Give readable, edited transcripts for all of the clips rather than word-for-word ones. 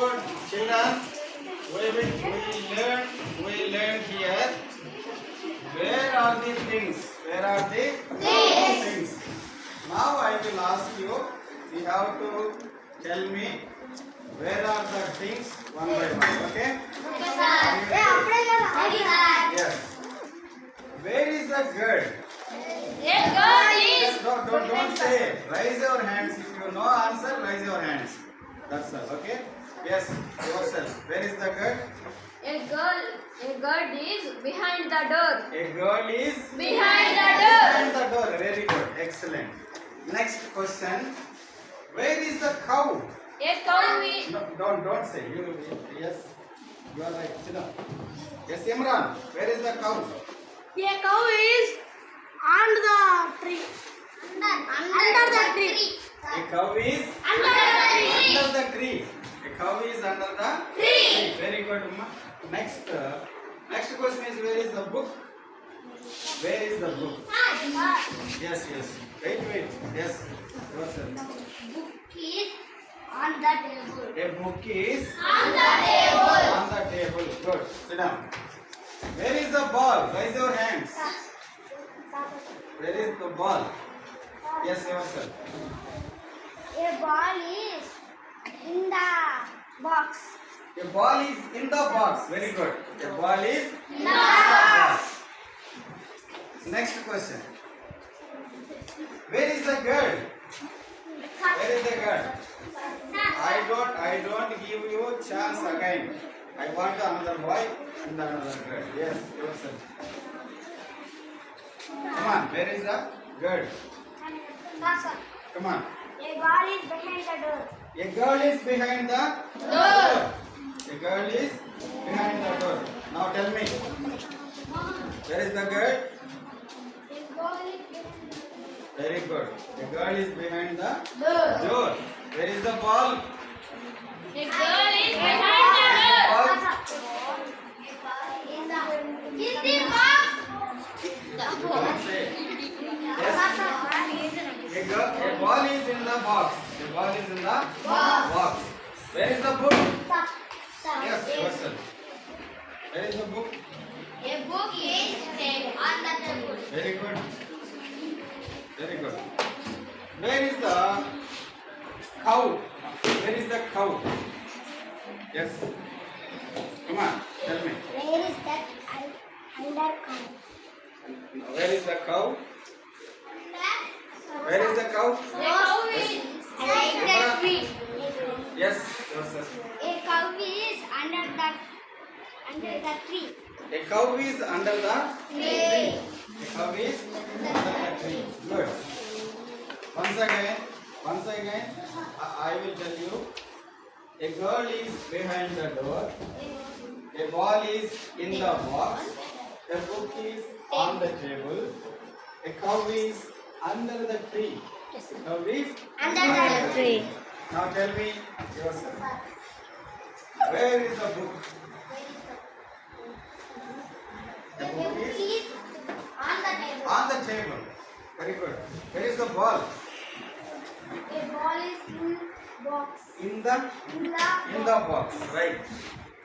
good. Children, we learn here. Where are the things? Where are the things? Now I will ask you. You have to tell me where are the things one by one. Okay? Yes. Where is the girl? Don't say. Raise your hands. If you know answer, raise your hands. That's all. Okay? Yes. Yourself. Where is the girl? A girl is behind the door. A girl is Behind the door. behind the door. Very good. Excellent. Next question. Where is the cow? A cow is No, don't say. Yes. You are right. Sit down. Yes, Imran. Where is the cow? A cow is on the tree. Under the tree. A cow is Under the tree. under the tree. A cow is under the Tree. Very good, Amma. Next question is where is the book? Where is the book? Yes. Wait. Yes. Yourself. Book is on the table. A book is On the table. on the table. Good. Sit down. Where is the ball? Raise your hands. Where is the ball? Yes, yourself. A ball is in the box. A ball is in the box. Very good. A ball is In the box. Next question. Where is the girl? Where is the girl? I don't give you chance again. I want another boy and another girl. Yes, yourself. Come on. Where is the girl? Come on. A ball is behind the door. A girl is behind the door. A girl is behind the door. Now tell me. Where is the girl? A ball is behind Very good. The girl is behind the door. door. Where is the ball? A girl is behind the door. Ball. in the box. Don't say. Yes. A ball is in the box. A ball is in the box. Where is the book? Yes, yourself. Where is the book? A book is on the table. Very good. Very good. Where is the cow? Where is the cow? Yes. Come on, tell me. Where is that under cow? Where is the cow? Where is the cow? A cow is Under the tree. Yes, yourself. A cow is under the tree. A cow is under the Tree. A cow is under the tree. Good. Once again, I will tell you. A girl is behind the door. A ball is in the box. A book is on the table. A cow is under the tree. Cow is Under the tree. Now tell me yourself. Where is the book? The A book book is is on the table. on the table. Very good. Where is the ball? A ball is in box. In the In box. Right.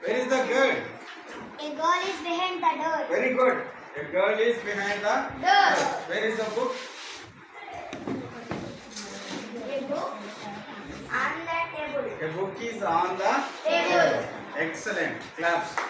Where is the girl? A girl is behind the door. Very good. A girl is behind the Door. Where is the book? A book on the table. A book is on the Table. Excellent. Claps.